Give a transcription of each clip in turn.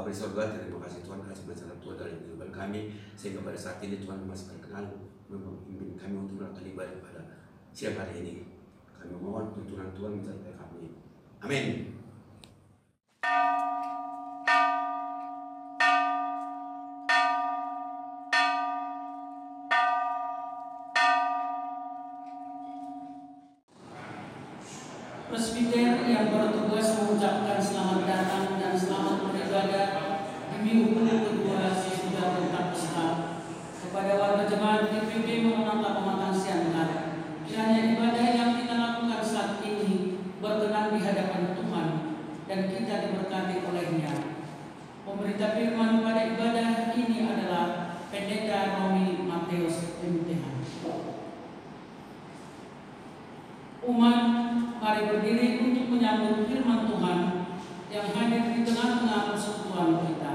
Bapa di surga, terima kasih Tuhan kasih masalah Tuhan dalam kehidupan kami, sehingga pada saat ini Tuhan masih berkenan memimpin kami untuk melakukan ibadah pada siang hari ini. Kami mohon tuntunan Tuhan menyertai kami. Amin. Presbiter yang bertugas mengucapkan selamat datang dan selamat beribadah di minggu kedua sesudah Pentakosta kepada warga jemaat GPB Maranatha Pematang Siantar. Kiranya ibadah yang kita lakukan saat ini berkenan di hadapan Tuhan dan kita diberkati olehnya. Pemberita firman pada ibadah ini adalah Pendeta Romi Mateus MTH. Umat, mari berdiri untuk menyambut firman Tuhan yang hadir di tengah-tengah persekutuan kita.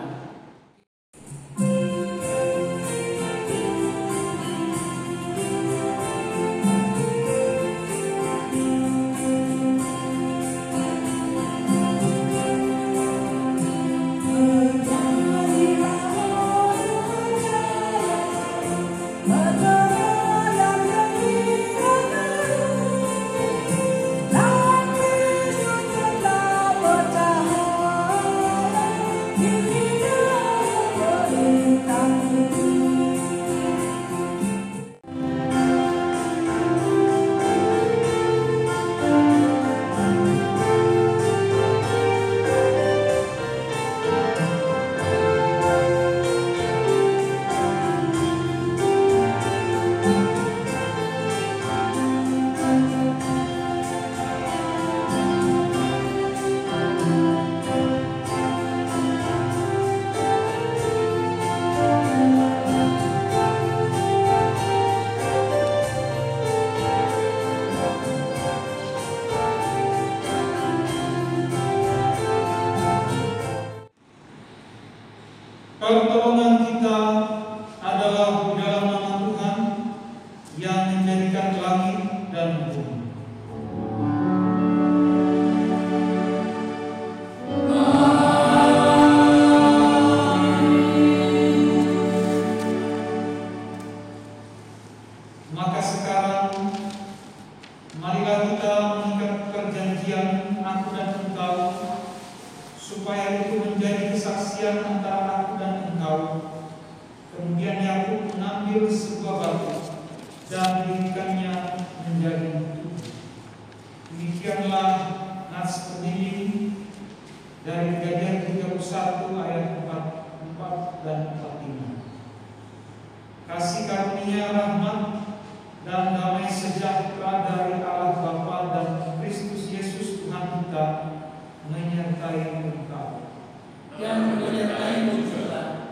Pertolongan kita adalah di dalam nama Tuhan yang menjadikan langit dan bumi. Maka sekarang marilah kita mengikat perjanjian aku dan engkau, supaya itu menjadi kesaksian antara aku dan engkau. Kemudian Yakub mengambil sebuah batu dan didirikannya menjadi tubuh. Demikianlah nas pendinding dari Kejadian 31 ayat 4 dan 45. Kasih karunia, rahmat dan damai sejahtera dari Allah Bapa dan Kristus Yesus Tuhan kita menyertai engkau yang menyertai juga.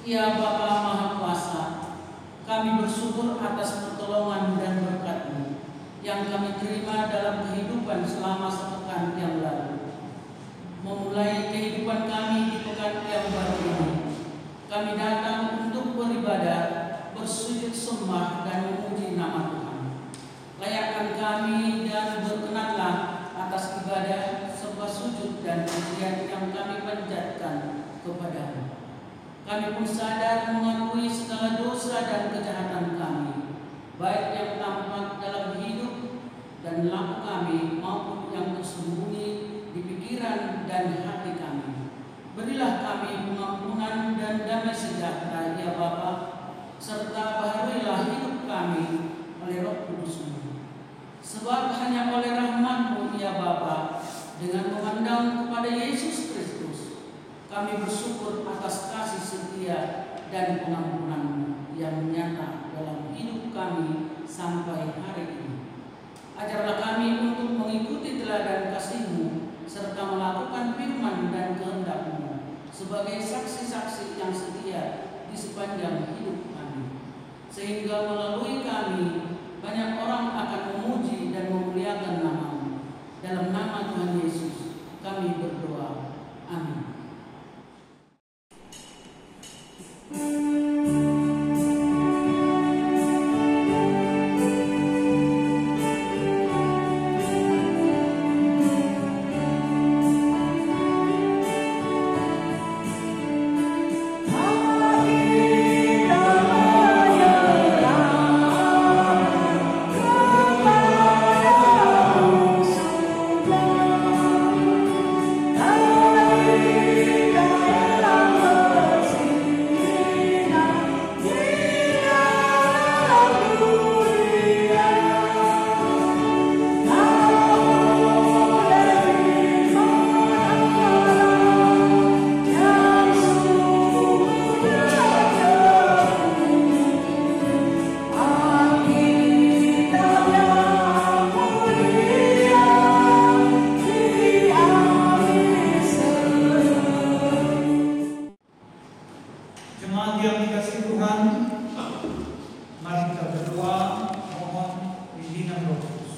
Ya Bapa Maha Kuasa, kami bersyukur atas pertolongan dan berkat-Mu yang kami terima dalam kehidupan selama sepekan yang lalu. Memulai kehidupan kami di pekan yang baru ini, kami datang untuk beribadah, bersujud sembah dan memuji nama Tuhan. Layakkan kami dan berkenanlah atas ibadah, sembah sujud dan pujian yang kami panjatkan kepada-Mu. Kami kami pun sadar mengakui segala dosa dan kejahatan kami, baik yang tampak dalam hidup dan laku kami maupun yang tersembunyi di pikiran dan hati kami. Berilah kami pengampunan dan damai sejahtera, ya Bapa, serta baharuilah hidup kami oleh Roh Kudus-Mu. Sebab hanya oleh rahmat-Mu, ya Bapa, dengan memandang kepada Yesus Kristus, kami bersyukur atas kasih setia dan pengampunan-Mu yang nyata dalam hidup kami sampai hari ini. Ajarlah kami untuk mengikuti teladan kasih-Mu serta melakukan firman dan kehendak-Mu sebagai saksi-saksi yang setia di sepanjang hidup kami, sehingga melalui kami banyak orang akan memuji dan memuliakan nama-Mu. Dalam nama Tuhan Yesus kami berdoa. Amin. Jemaat yang dikasihi Tuhan, mari kita berdoa mohon bimbingan Roh Kudus.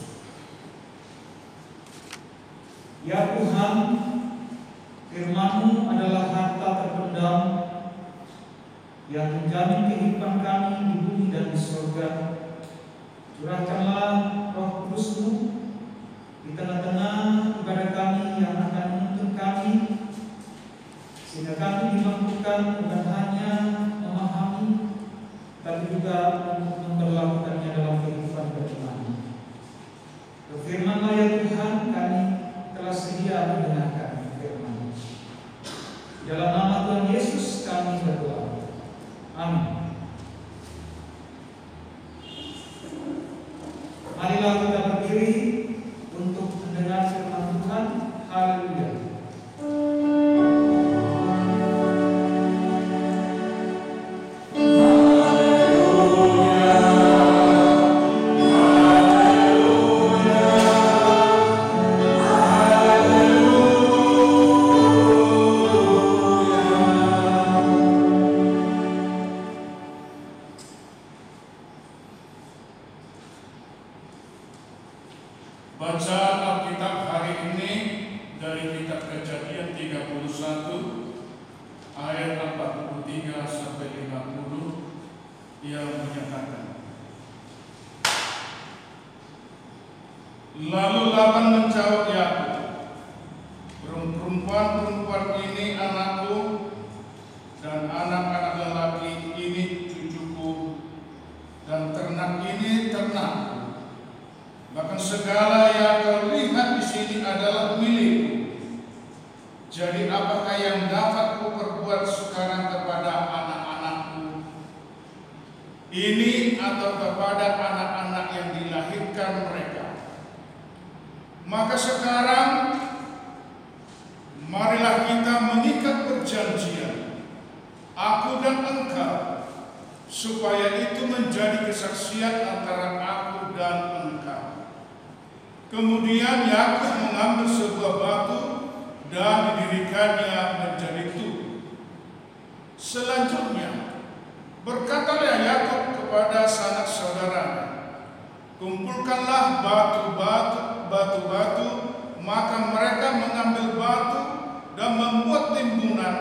Ya Tuhan, firman-Mu adalah harta terpendam yang menjamin kehidupan kami di bumi dan di surga. Curahkanlah Roh Kudus-Mu di tengah-tengah kepada kami yang akan menuntun kami, sehingga kami dimampukan bukan hanya memahami, tapi juga memperlakukannya dalam kehidupan beriman. Berfirman-Lah ya Tuhan, kami telah sedia mendengarkan firman-Mu. Dalam nama Tuhan Yesus kami berdoa. Amin. Marilah kita berdiri untuk mendengar firman Tuhan. Haleluya. Bacaan Alkitab hari ini dari kitab Kejadian 31 ayat 43 sampai 50 yang menyatakan, lalu Laban menjawab Yakub, perempuan-perempuan ini anakku dan anak-anak lelaki ini cucuku dan ternak ini ternakku. Bahkan segala yang kau lihat di sini adalah milikku. Jadi apakah yang dapat ku perbuat sekarang kepada anak-anakku ini atau kepada anak-anak yang dilahirkan mereka? Maka sekarang marilah kita mengikat perjanjian, aku dan engkau, supaya itu menjadi kesaksian antara aku dan engkau. Kemudian Yakub mengambil sebuah batu dan didirikannya menjadi tub. Selanjutnya berkatalah Yakub kepada sanak saudaranya, kumpulkanlah batu-batu. Maka mereka mengambil batu dan membuat timbunan,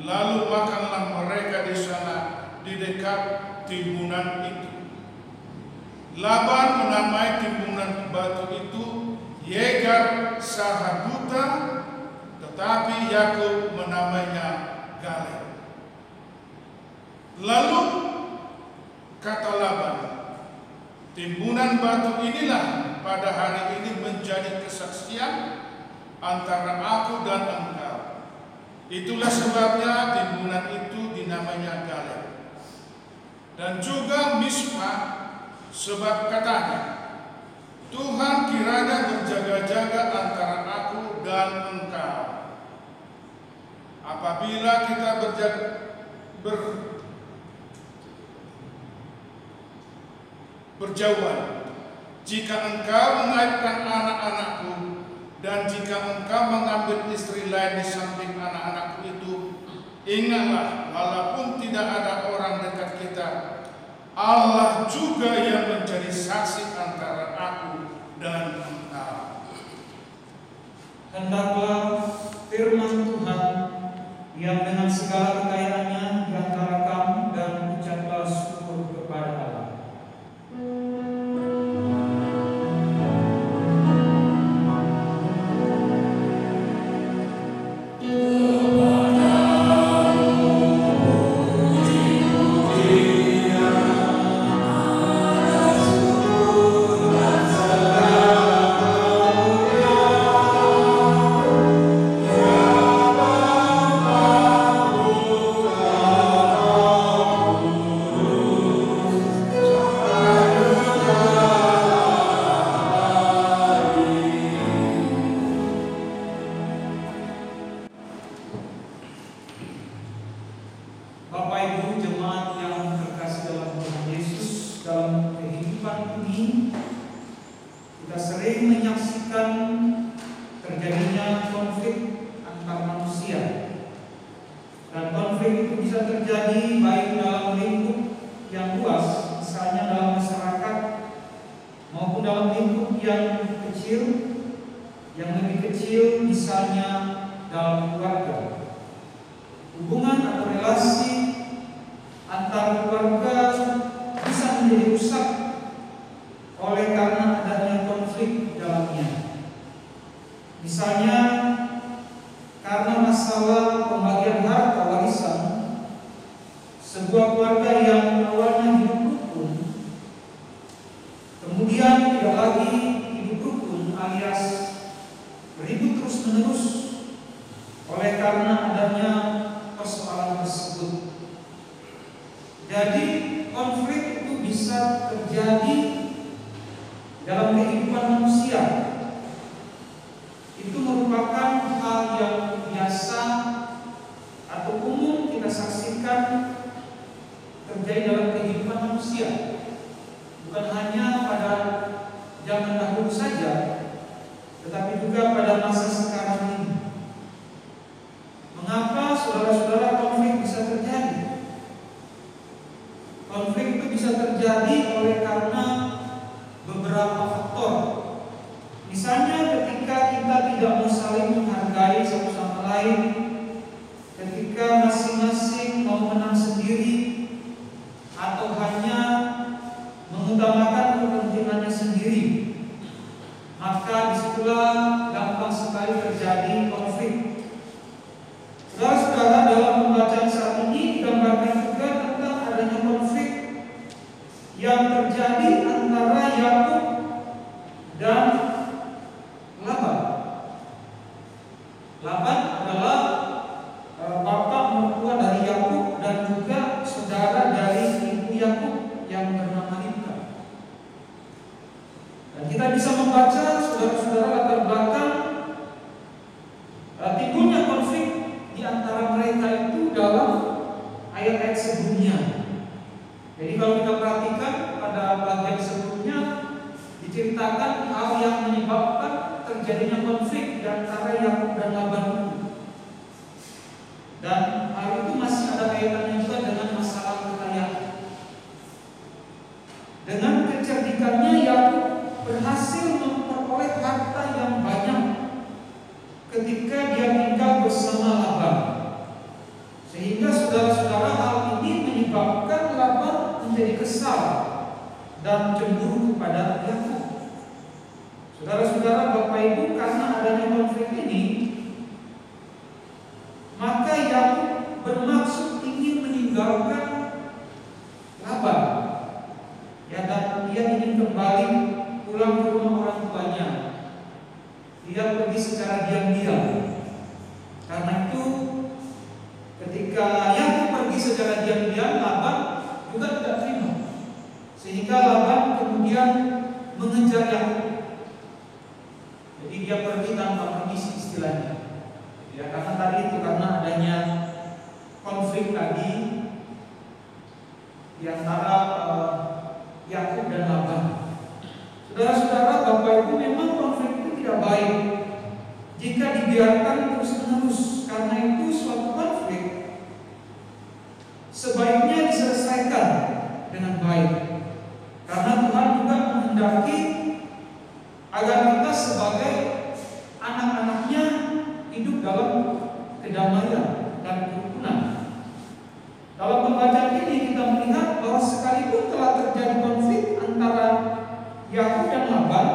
lalu makanlah mereka di sana di dekat timbunan itu. Laban menamai timbunan batu itu Yegar Sahaduta, tetapi Yakub menamainya Galed. Lalu kata Laban, timbunan batu inilah pada hari ini menjadi kesaksian antara aku dan engkau. Itulah sebabnya timbunan itu dinamanya Galed. Dan juga Mispa, sebab katanya, Tuhan kiranya berjaga-jaga antara aku dan engkau. Apabila kita berjauhan, jika engkau mengaibkan anak-anakku, dan jika engkau mengambil istri lain di samping anak-anakku itu, ingatlah, walaupun tidak ada orang dekat kita, Allah juga yang menjadi saksi antara aku dan engkau. Hendaklah firman Tuhan yang dengan segala kekayaannya di antara kamu, dan ucaplah syukur kepada Allah. Bapak Ibu jemaat yang terkasih dalam Tuhan Yesus, dalam kehidupan ini kita sering menyaksikan terjadinya konflik antar manusia. Dan konflik itu bisa terjadi baik dalam lingkup yang luas, misalnya dalam masyarakat, maupun dalam lingkup yang kecil, yang lebih kecil, misalnya dalam keluarga. Hubungan atau relasi antar keluarga bisa menjadi rusak oleh karena adanya konflik dalamnya. Misalnya karena masalah pembagian harta warisan, sebuah keluarga yang awalnya hidup rukun kemudian tidak lagi hidup rukun, alias ribut terus-menerus oleh karena adanya persoalan tersebut. Jadi konflik itu bisa terjadi dalam kehidupan manusia. Itu merupakan hal yang biasa atau umum kita saksikan terjadi dalam kehidupan manusia. Bukan hanya pada zaman dahulu saja, tetapi juga pada masa sekarang ini. Mengapa saudara-saudara konflik bisa terjadi? Konflik itu bisa terjadi oleh karena beberapa faktor. Misalnya ketika kita tidak mau saling menghargai satu sama lain, ketika masing-masing mau menang sendiri, atau hanya mengutamakan kepentingannya sendiri, maka disitulah gampang sekali terjadi konflik. Saudara-saudara, dalam pembacaan saat ini digambarkan juga tentang adanya konflik yang terjadi antara Yakub dan Laban. Laban adalah bapak mertua dari Yakub dan juga saudara dari ibu Yakub yang bernama Ribka. Dan kita bisa membaca saudara-saudara latar belakang timbulnya konflik di antara mereka itu dalam ayat-ayat sebelumnya. Jadi kalau kita perhatikan pada bagian sebelumnya diceritakan hal yang menyebabkan terjadinya konflik di antara Yakub dan Laban. Dan hal itu masih ada kaitannya juga dengan masalah kekayaan. Dengan kecerdikannya Yakub berhasil memperoleh harta yang banyak ketika dia tinggal bersama Laban. Sehingga saudara-saudara, hal ini menyebabkan Laban menjadi kesal dan cemburu kepada Yakub. Saudara-saudara, Bapak Ibu, karena adanya konflik ini, maka Yakub bermaksud ingin meninggalkan ia ingin kembali pulang ke rumah orang tuanya. Dia pergi secara diam-diam. Karena itu ketika Yakub pergi secara diam-diam, Laban juga tidak terima. Sehingga Laban kemudian mengejar Yakub. Jadi dia pergi tanpa permisi istilahnya. Ya, karena tadi itu karena adanya konflik tadi di antara Yakub dan Laban. Saudara-saudara, Bapak Ibu, memang konflik itu tidak baik jika dibiarkan terus-menerus. Karena itu suatu konflik sebaiknya diselesaikan dengan baik. Karena Tuhan juga menghendaki agar kita sebagai anak-anaknya hidup dalam kedamaian dan kerukunan. Dalam pembacaan ini kita melihat bahwa sekalipun telah terjadi konflik antara Yakub dan Laban,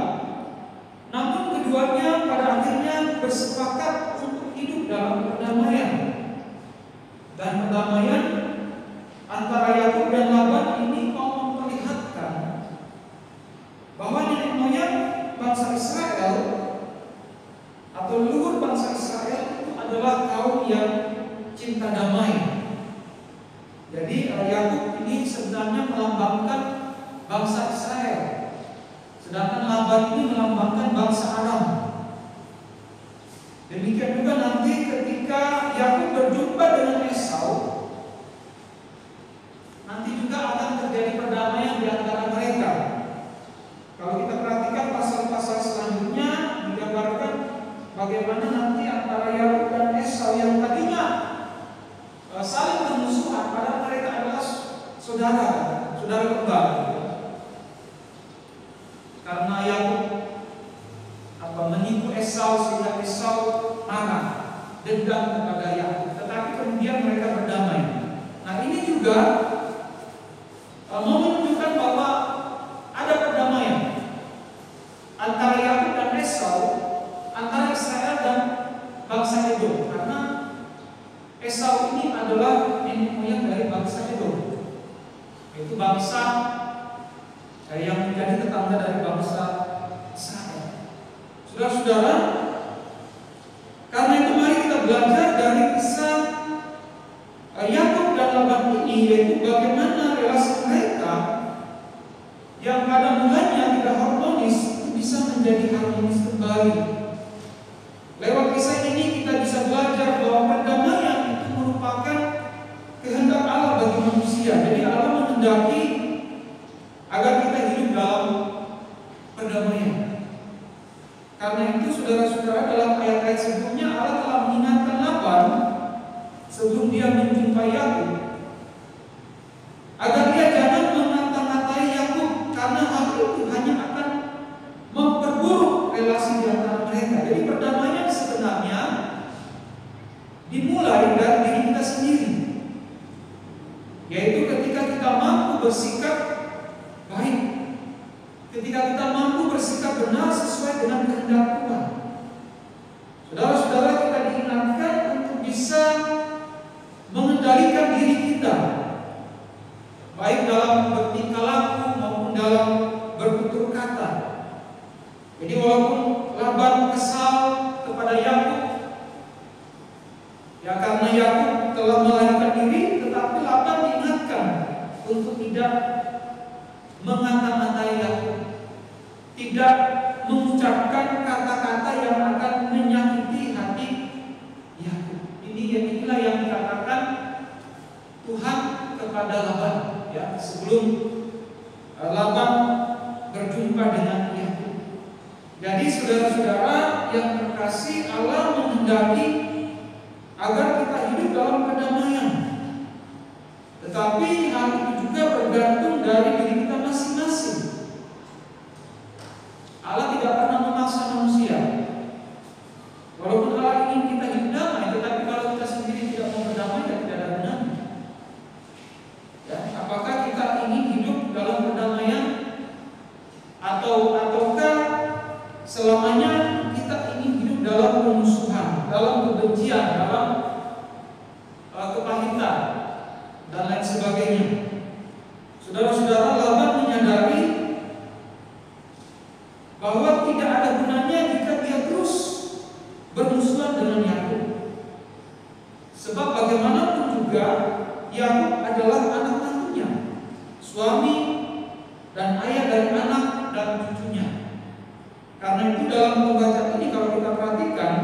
namun keduanya pada akhirnya bersepakat untuk hidup dalam perdamaian. Dan perdamaian antara Yakub dan Laban ini mau memperlihatkan bahwa nenek moyang bangsa Israel atau leluhur bangsa Israel itu adalah kaum yang cinta damai. Jadi Yakub ini sebenarnya melambangkan bangsa Israel, sedangkan Laban ini melambangkan bangsa Aram. Demikian juga nanti ketika Yakub berjumpa dengan Esau, nanti juga akan terjadi perdamaian di antara mereka. Kalau kita perhatikan pasal-pasal selanjutnya digambarkan bagaimana nanti antara Yakub dan Esau yang tadinya saling bermusuhan, padahal mereka adalah saudara kembar. Karena Yakub menipu Esau sehingga Esau marah, dendam kepada Yakub. Tetapi kemudian mereka berdamai. Nah, ini juga mau menunjukkan bahwa ada perdamaian antara Yakub dan Esau, antara Israel dan bangsa Edom. Karena Esau ini adalah nenek moyang dari bangsa Edom, yaitu bangsa yang menjadi tetangga dari bangsa Israel. Saudara-saudara, karena itu mari kita belajar dari kisah Yakub dan Laban ini, yaitu bagaimana relasi mereka yang pada mulanya tidak harmonis itu bisa menjadi harmonis kembali. Lewat kisah ini kita bisa belajar bahwa perdamaian itu merupakan kehendak Allah bagi manusia. Jadi Allah menghendaki agar kita hidup dalam perdamaian. Karena itu saudara-saudara, dalam ayat-ayat sebelumnya Allah telah mengingatkan Laban sebelum dia menjumpai Yakub agar dia jangan mengata-ngatai Yakub, karena hal itu hanya akan memperburuk relasi di antara mereka. Jadi perdamaian sebenarnya dimulai dari diri kita sendiri, yaitu ketika kita mampu bersikap baik, ketika kita mampu bersikap benar sesuai dengan kehendak Tuhan. Saudara-saudara, kita diingatkan untuk bisa mengendalikan diri kita, baik dalam bertingkah laku maupun dalam bertutur kata. Jadi walaupun Laban kesal kepada Yakub, ya karena Yakub telah melarikan diri, tetapi Laban diingatkan untuk tidak mengata-ngatai Yakub, tidak mengucapkan kata-kata yang akan menyakiti hati Yakub. Inilah yang dikatakan Tuhan kepada Laban, ya, sebelum Laban berjumpa dengan Yakub. Jadi saudara-saudara yang terkasih, Allah menghendaki agar kita hidup dalam kedamaian. Tetapi hal itu juga bergantung dari diri kita masing-masing. Allah tidak pernah memaksa manusia. Walaupun Allah ingin kita hidup damai, tetapi kalau kita sendiri tidak mau berdamai, ya tidak ada gunanya. Ya, apakah kita ingin hidup dalam perdamaian ataukah selamanya kita ingin hidup dalam permusuhan, dalam kebencian, dalam kepahitan dan lain sebagainya? Saudara-saudara, Laban menyadari Yakub adalah anak mantunya, suami dan ayah dari anak dan cucunya. Karena itu dalam pembacaan ini kalau kita perhatikan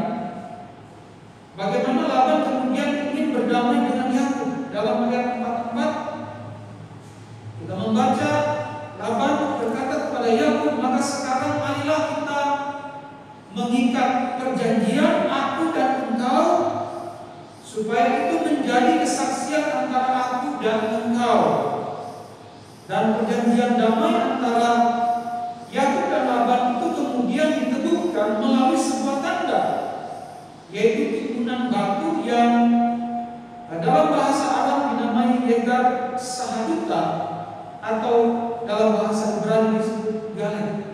bagaimana Laban kemudian ingin berdamai dengan Yakub. Dalam ayat 44 kita membaca Laban berkata kepada Yakub, maka sekarang marilah kita mengikat perjanjian aku dan engkau, supaya itu menjadi kesaksian antara aku dan engkau, dan perjanjian damai antara Yakub dan Laban itu kemudian diteguhkan melalui sebuah tanda, yaitu timbunan batu yang dalam bahasa Arab dinamai Yegar Sahaduta, atau dalam bahasa Ibrani disebut Galad.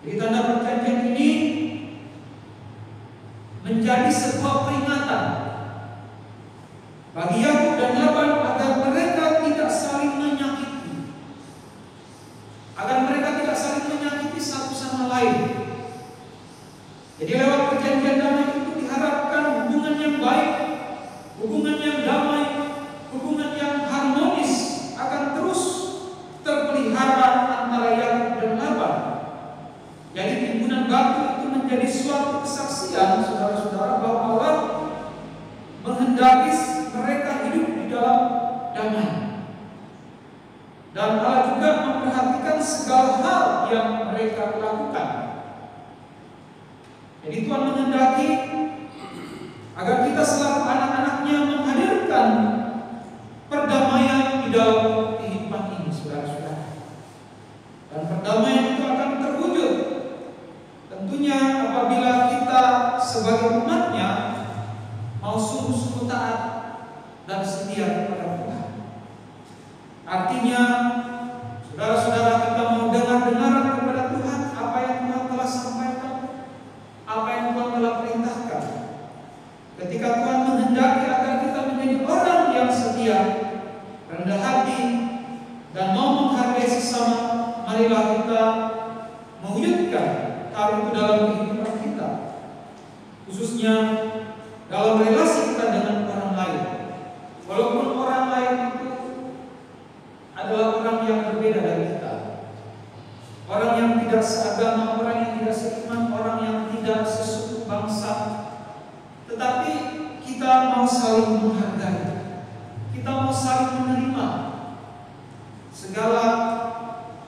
Jadi tanda perjanjian ini menjadi sebuah peringatan bagi Yakub dan Laban agar mereka tidak saling menyakiti, satu sama lain. Jadi lewat perjanjian damai itu diharapkan hubungan yang baik, hubungan yang damai, hubungan yang harmonis akan terus terpelihara antara Yakub dan Laban. Jadi timbunan batu itu menjadi suatu kesaksian, saudara-saudara, bahwa Allah menghendaki mereka hidup di dalam damai. Dan Allah juga memperhatikan segala hal yang mereka lakukan. Jadi Tuhan menghendaki agar kita selaku anak-anaknya menghadirkan perdamaian di dalam kehidupan ini, saudara-saudara. Dan perdamaian itu akan terwujud tentunya apabila kita sebagai umatnya mau sungguh-sungguh taat dan setia kepada Tuhan. Artinya, saudara-saudara, kita mau dengar-dengar kepada Tuhan apa yang Tuhan telah sampaikan, apa yang Tuhan telah perintahkan. Ketika Tuhan menghendaki agar kita menjadi orang yang setia, rendah hati, dan mau menghargai sesama, marilah kita mewujudkan hal itu dalam kehidupan kita, khususnya dalam relasi kita dengan orang lain. Walaupun orang lain itu adalah orang yang berbeda dari kita, orang yang tidak seagama, orang yang tidak seiman, orang yang tidak sesuku bangsa, tetapi kita mau saling menghargai, kita mau saling menerima segala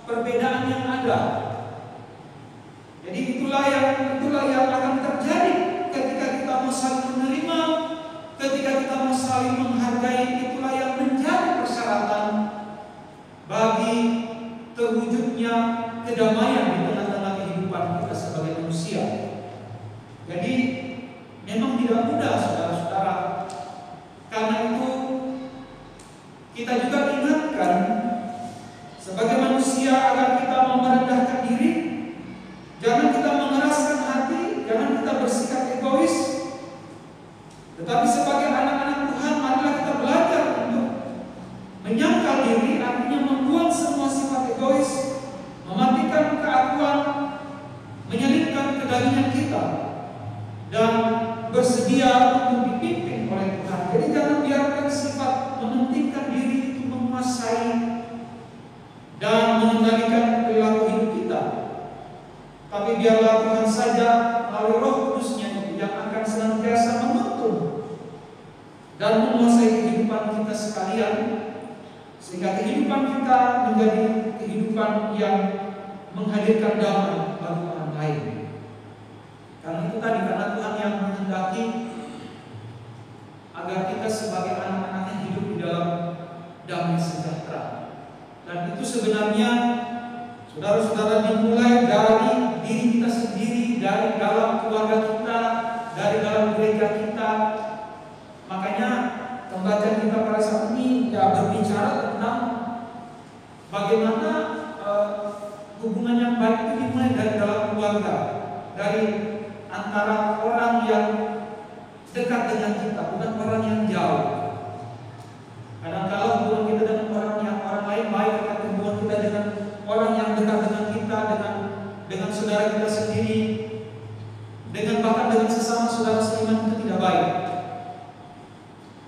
perbedaan yang ada. Jadi itulah yang akan terjadi ketika kita mau saling menerima, ketika kita mau saling menghargai. Itulah yang menjadi persyaratan bagi terwujudnya kedamaian di tengah-tengah kehidupan kita sebagai manusia. Jadi memang tidak mudah, saudara-saudara. Karena itu kita juga ingatkan sebagai manusia agar kita mau merendahkan diri, jangan kita mengeraskan hati, jangan kita bersikap egois. Tetapi sebagai anak-anak Tuhan, marilah kita belajar untuk menyangkal diri, artinya membuang semua sifat egois, mematikan keakuan, menyelipkan kedagingan kita, dan bersedia untuk dipimpin oleh Tuhan. Jadi jangan biarkan sifat mementingkan diri itu menguasai dan mengendalikan perilaku hidup kita. Tapi biarlah Tuhan saja melalui Roh Kudus-Nya yang akan senantiasa menuntun dan menguasai kehidupan kita sekalian, sehingga kehidupan kita menjadi kehidupan yang menghadirkan damai bagi orang lain. Karena itu tadi, karena Tuhan yang menghendaki agar kita sebagai anak-anaknya hidup di dalam damai sejahtera. Dan itu sebenarnya, saudara-saudara, dimulai dari diri kita sendiri, dari dalam keluarga kita, dari dalam gereja kita. Makanya pembacaan kita pada saat ini berbicara tentang bagaimana hubungan yang baik itu dimulai dari dalam keluarga, dari antara orang yang dekat dengan kita, bukan orang yang jauh. Kadang-kadang hubungan kita dengan orang lain baik, tetapi hubungan kita dengan orang yang dekat dengan kita, dengan saudara kita sendiri, dengan bahkan dengan sesama saudara seiman itu tidak baik.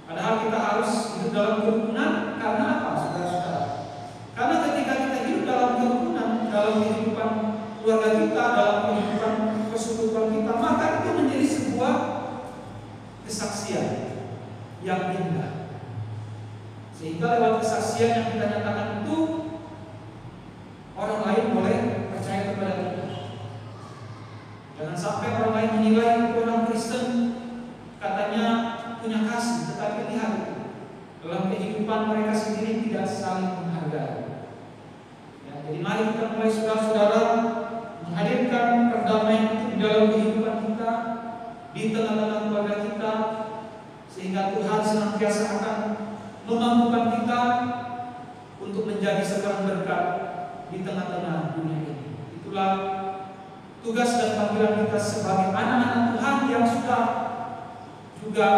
Padahal kita harus hidup dalam kerukunan karena apa, saudara-saudara? Karena ketika kita hidup dalam kerukunan, dalam kehidupan keluarga kita, dalam kehidupan persekutuan kita, maka itu menjadi sebuah kesaksian yang indah. Sehingga lewat kesaksian yang kita nyatakan itu, orang lain boleh percaya kepada kita. Jangan sampai orang lain menilai orang Kristen katanya punya kasih, tetapi lihat dalam kehidupan mereka sendiri tidak saling menghargai. Ya, jadi mari kita mulai, saudara-saudara, menghadirkan perdamaian itu di dalam kehidupan kita, di tengah-tengah keluarga kita, sehingga Tuhan senantiasa akan memampukan kita untuk menjadi seorang berkat di tengah-tengah dunia ini. Itulah tugas dan panggilan kita sebagai anak-anak Tuhan yang sudah juga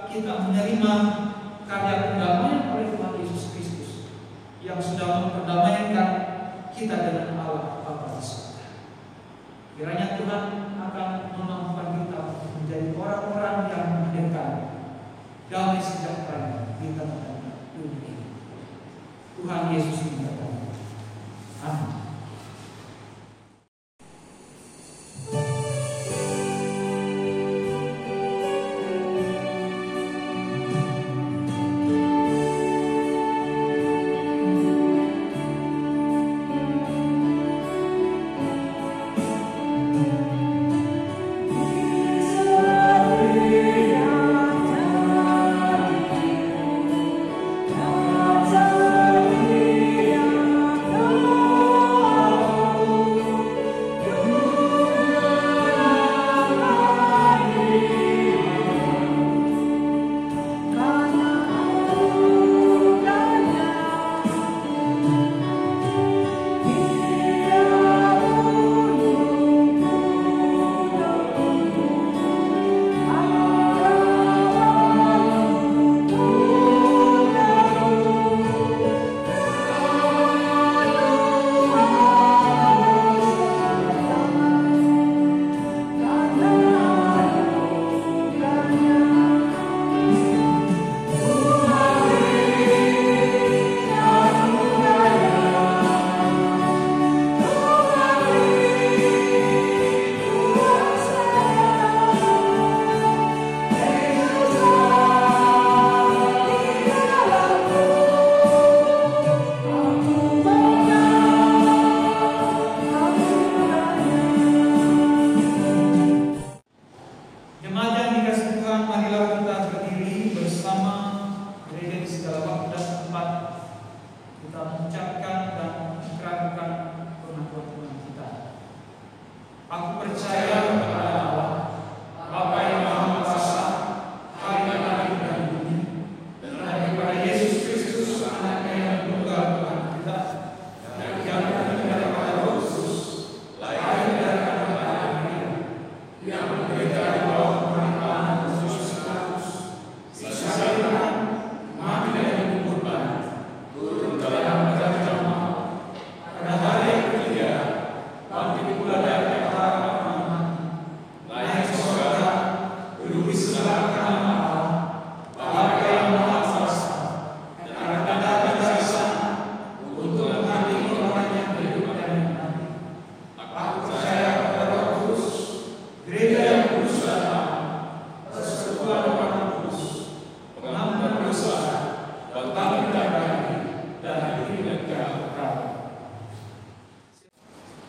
kita menerima karya perdamaian oleh Tuhan Yesus Kristus, yang sudah memperdamaikan kita dengan Allah Bapa di surga. Kiranya Tuhan akan memampukan kita menjadi orang-orang yang menghadirkan damai sejahtera di tengah-tengah dunia ini. Tuhan Yesus memberkati. Amin.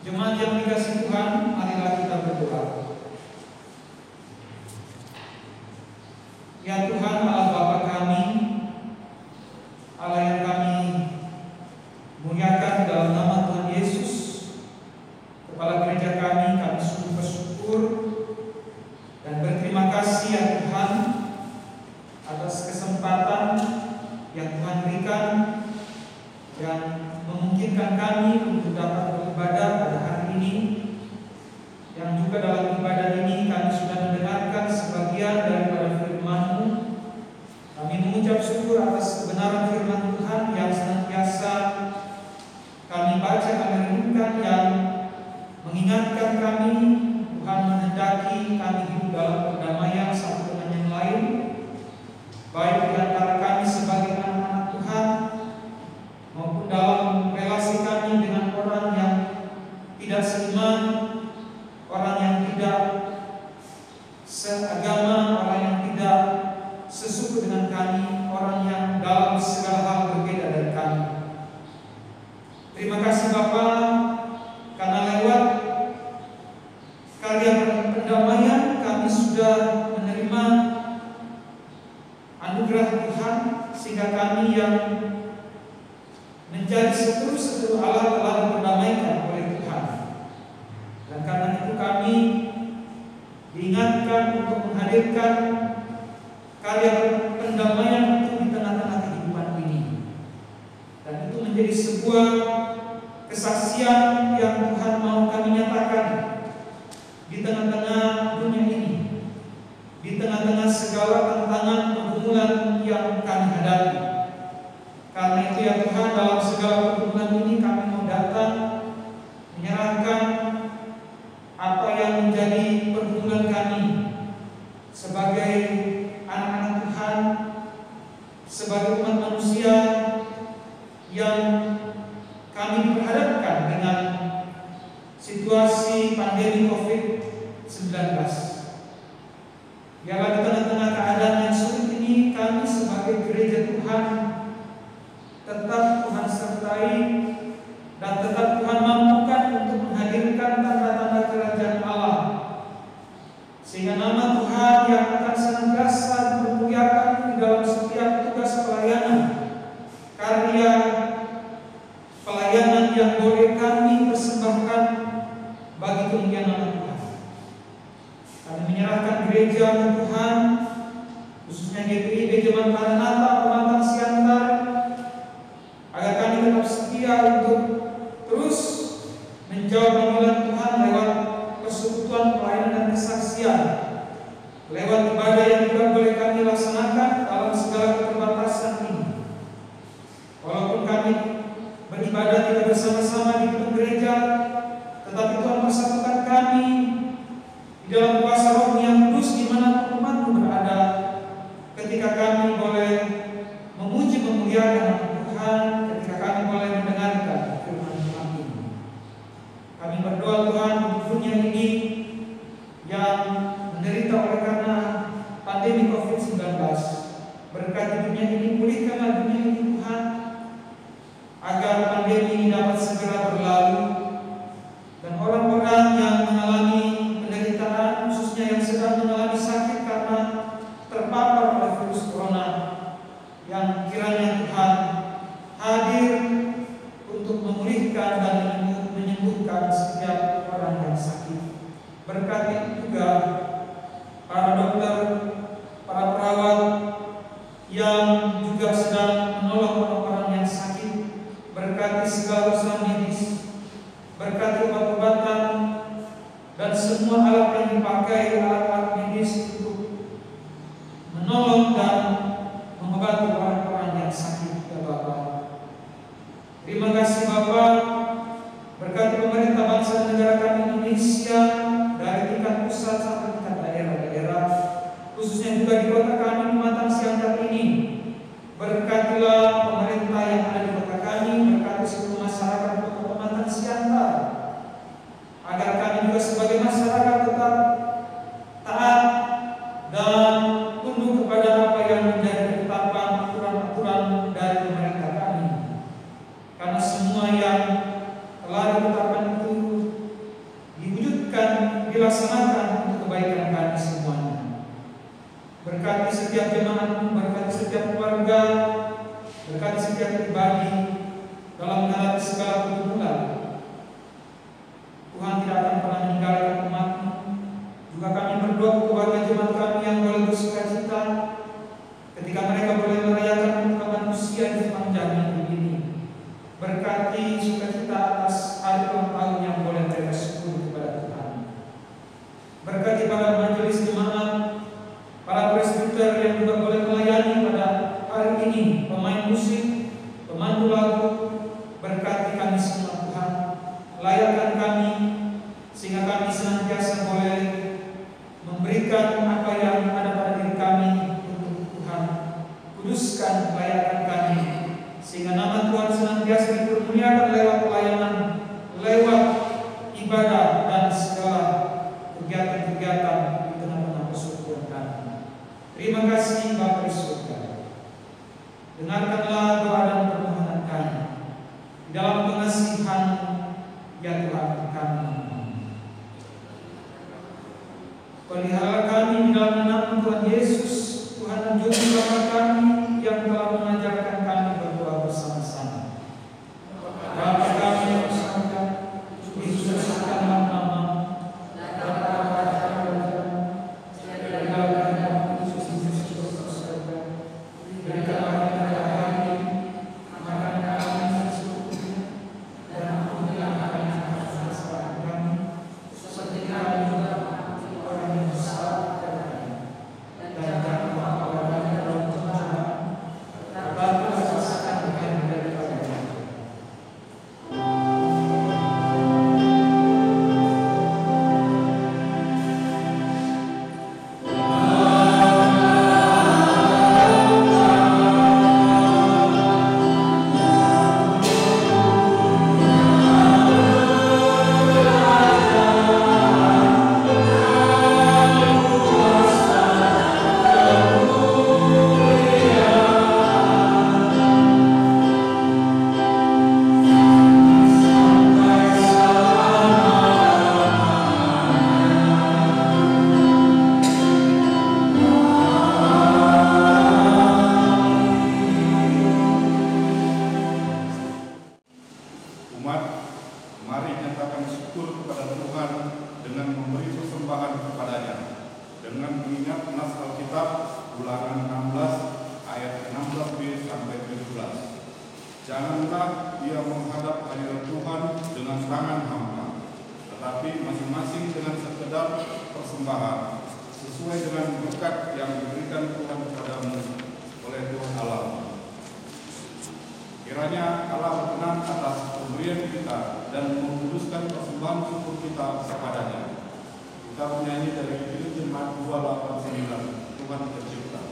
Jemaat yang dikasihi Tuhan, marilah kita berdoa. Ya Tuhan, Allah Bapa kami, Allah yang kami muliakan dalam nama Tuhan Yesus, Kepala Gereja kami sungguh bersyukur dan berterima kasih ya Tuhan atas kesempatan yang Tuhan berikan yang memungkinkan kami untuk dapat beribadah pada hari ini, yang juga dalam ibadah ini kami sudah mendengarkan sebagian daripada firman-Mu. Kami mengucap syukur atas kebenaran firman Tuhan yang senantiasa kami baca, kami renungkan, yang mengingatkan kami Tuhan menghendaki kami hidup dalam perdamaian satu dengan yang lain, baik di antara kami sebagai anak-anak Tuhan kami yang menjadi seteru-seteru Allah telah diperdamaikan oleh Tuhan. Dan karena itu kami diingatkan untuk menghadirkan karya pendamaian itu di tengah-tengah kehidupan ini. Dan itu menjadi sebuah kesaksian yang Tuhan mau kami nyatakan di tengah-tengah dunia ini, di tengah-tengah segala tantangan pergumulan yang kami hadapi. Karena itu ya Tuhan, dalam segala pergumulan ini kami mau datang menyerahkan apa yang menjadi pergumulan kami sebagai anak-anak Tuhan, sebagai umat manusia yang kami diperhadapkan dengan situasi pandemi COVID-19. Ialah di tengah-tengah keadaan yang sulit ini, kami sebagai gereja Tuhan tetap Tuhan sertai dan tetap Tuhan mampukan untuk menghadirkan tanda-tanda kerajaan Allah, sehingga nama Tuhan yang akan senantiasa dipermuliakan di dalam setiap tugas pelayanan, karya pelayanan yang boleh kami persembahkan bagi kemuliaan nama Tuhan. Kami menyerahkan gereja Tuhan, khususnya GPI Gereja Maranatha Pematang Siantar, agar kami tetap setia untuk terus menjawab panggilan Tuhan lewat persekutuan pelayanan dan kesaksian, lewat ibadah yang juga boleh kami laksanakan dalam segala keterbatasan ini. Walaupun kami beribadah tidak bersama-sama di gedung gereja, tetapi Tuhan persatukan kami di dalam kuasa Roh yang kudus di mana umatmu berada, ketika kami boleh memuji memuliakan Tuhan, ketika kami boleh mendengarkan firman Tuhan ini. Kami berdoa Tuhan untuk dunia ini yang menderita oleh karena pandemi COVID-19. Berkati dunia ini, pulihkanlah dunia ini Tuhan, agar pandemi ini dapat segera berlalu dan orang-orang yang mengalami penderitaan, khususnya yang sedang mengalami sakit karena terpapar oleh virus corona, yang kiranya Tuhan hadir untuk memulihkan dan menyembuhkan setiap orang yang sakit. Berkati juga para dokter, para perawat yang juga sedang menolong orang-orang yang sakit. Berkati segala usaha medis, berkati obat-obatan dan semua alat yang dipakai, alat-alat medis untuk menolong dan mengobati orang-orang yang sakit, ya Bapa. Terima kasih Bapa. Berkati pemerintah bangsa dan negara kami Indonesia, dari tingkat pusat sampai tingkat daerah-daerah, khususnya juga di kota kami Pematang Siantar ini. Berkatilah pemerintah yang ada di kota kami, berkati seluruh masyarakat kota Pematang Siantar, agar kami juga sebagai masyarakat tetap taat dan tunduk kepada apa yang menjadi ketetapan aturan-aturan dari pemerintah kami. Karena semua yang telah ditetapkan itu diwujudkan, dilaksanakan untuk kebaikan kami semuanya. Berkati setiap jemaat, berkati setiap keluarga, berkati setiap pribadi dalam menghadapi segala pergumulan. Tuhan tidak akan pernah meninggalkan umat-Mu. Juga kami berdoa kepada jemaat kami yang boleh bersukacita ketika mereka boleh merayakan ungkapan usia di sepanjang minggu ini. Berkati sukacita atas hari ulang tahun yang boleh mereka syukur kepada Tuhan. Berkati para majelis jemaat, para presbiter yang juga boleh melayani pada hari ini, pemain musik, pemandu lagu. Berkati kami semua Tuhan, layakkan kami sehingga kami senantiasa boleh memberikan apa yang ada pada diri kami untuk Tuhan. Kuduskan, layakkan kami sehingga nama Tuhan senantiasa dipermuliakan lewat pelayanan Janganlah ia menghadap hadirat Tuhan dengan tangan hampa, tetapi masing-masing dengan sekedar persembahan sesuai dengan berkat yang diberikan Tuhan kepadamu oleh Tuhan Allah. Kiranya Allah berkenan atas pemberian kita dan menguduskan persembahan syukur kita kepadanya. Kita menyanyi dari Jemaat 289, Tuhan tercipta.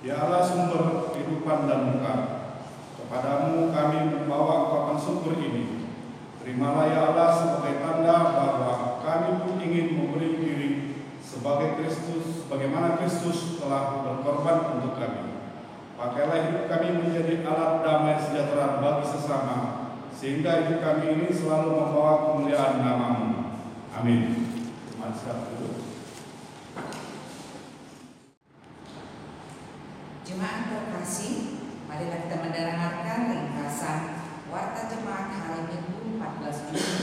Ya Allah sumber kehidupan dan berkat, kepadamu kami membawa ungkapan syukur ini. Terimalah ya Allah sebagai tanda bahwa kami pun ingin memberi diri sebagai Kristus, bagaimana Kristus telah berkorban untuk kami. Pakailah hidup kami menjadi alat damai sejahtera bagi sesama, sehingga hidup kami ini selalu membawa kemuliaan nama-Mu. Amin. Jemaat terkasih, marilah kita mendengarkan ringkasan Warta Jemaat hari Minggu 14 Juni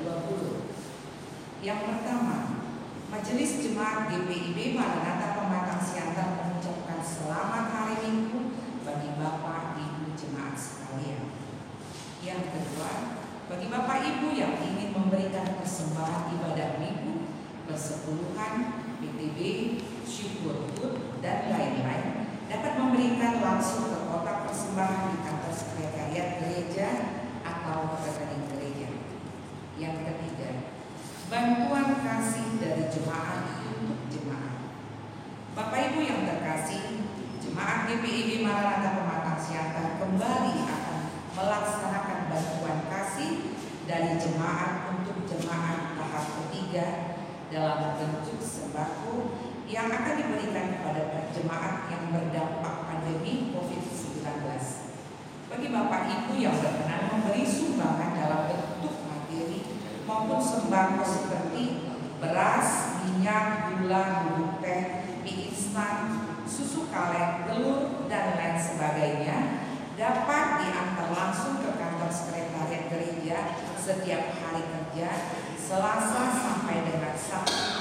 2020. Yang pertama, Majelis Jemaat GPIB Maranatha Pematang Siantar mengucapkan selamat hari Minggu bagi Bapak Ibu Jemaat sekalian. Yang kedua, bagi Bapak Ibu yang ingin memberikan persembahan ibadah minggu, persepuluhan, PTB, syukur hud, dan lain-lain, dapat memberikan langsung ke kotak persembahan di kantor sekretariat gereja atau rekening gereja. Yang ketiga, bantuan kasih dari jemaat untuk jemaat. Bapak Ibu yang terkasih, Jemaat GPIB Maranatha Pematang Siantar kembali akan melaksanakan bantuan kasih dari jemaat untuk jemaat tahap ketiga dalam bentuk sembako yang akan diberikan kepada jemaat yang berdampak pandemi COVID-19. Bagi Bapak Ibu yang berkenan memberi sumbangan dalam bentuk materi maupun sembako seperti beras, minyak, gula, bubuk teh, mie instan, susu kaleng, telur, dan lain sebagainya, dapat diantar langsung ke kantor sekretariat gereja setiap hari kerja Selasa sampai dengan Sabtu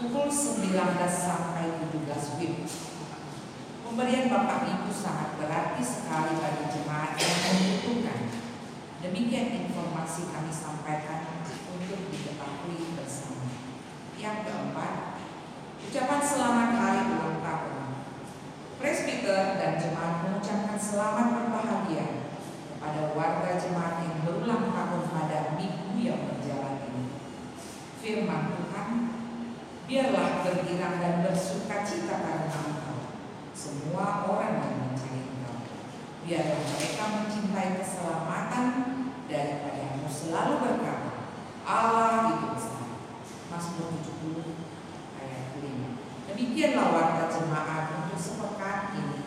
pukul 19 sampai 17 WIB. Pemberian Bapak Ibu sangat berarti sekali bagi jemaat yang membutuhkan. Demikian informasi kami sampaikan untuk diketahui bersama. Yang keempat, ucapan selamat hari ulang tahun. Presbiter dan jemaat mengucapkan selamat berbahagia kepada warga jemaat yang berulang tahun pada minggu yang berjalan ini. Firman Tuhan, biarlah bergirang dan bersuka cita karena Engkau, semua orang yang mencari Engkau. Biarlah mereka mencintai keselamatan daripadamu selalu berkata, Allah itu besar. Mazmur 70 ayat 5. Demikianlah warga jemaat untuk sepekan ini.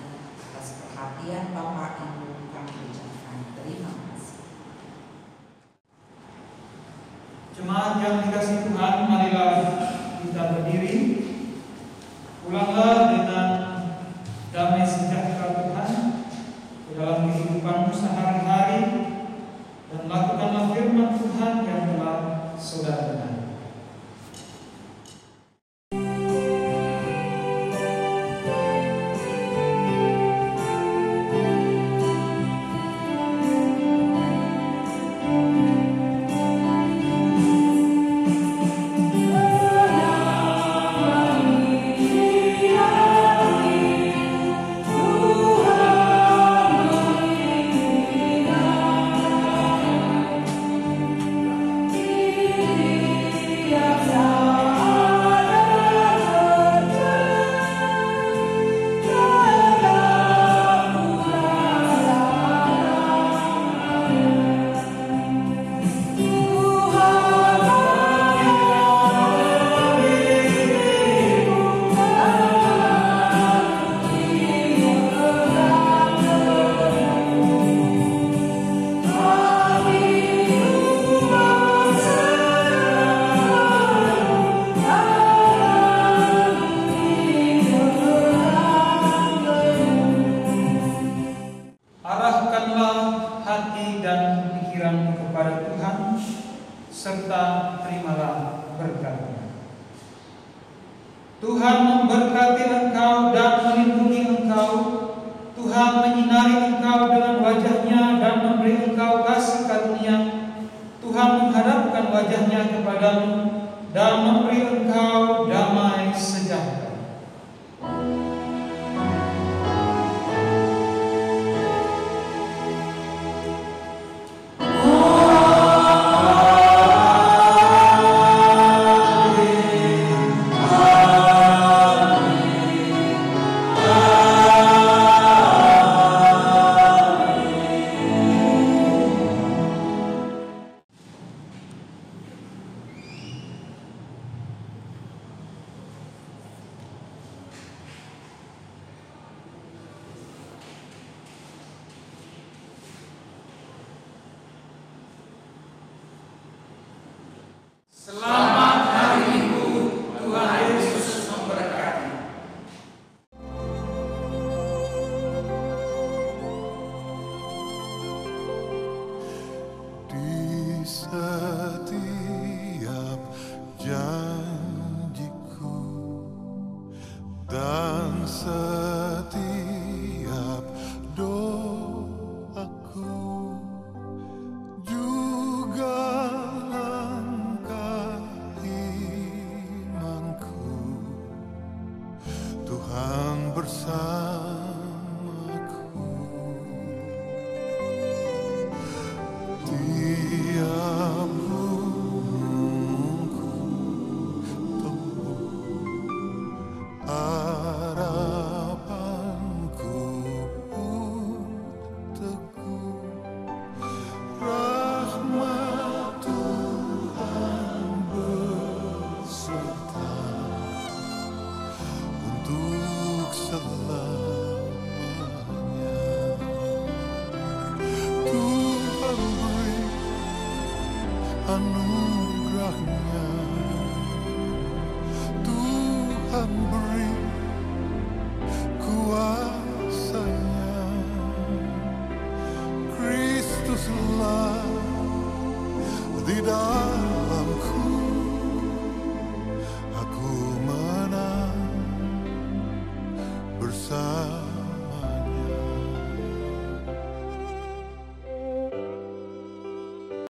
Atas perhatian Bapak Ibu kami ucapkan terima kasih. Jemaat yang dikasihi Tuhan, marilah kita berdiri. Pulanglah dengan damai sejahtera Tuhan ke dalam kehidupanmu sehari-hari, dan lakukanlah firman Tuhan yang telah saudara dengar. Serta terimalah berkat-Nya. Tuhan memberkati engkau dan melindungi engkau. Tuhan menyinari engkau dengan wajah-Nya dan memberi engkau kasih karunia. Tuhan menghadapkan wajah-Nya kepadamu dan memberi engkau damai sejahtera. Selamat hari Minggu, Tuhan Yesus memberkati. Di setiap janjiku dan setiap doaku, juga langkah imanku, Tuhan bersamaku. Tiap gunungku teguh, harapanku pun teguh. Rahmat Tuhan beserta untuk selamanya. Tuhan beri anugerah-Nya, Tuhan beri kuasa-Nya. Kristuslah di dalam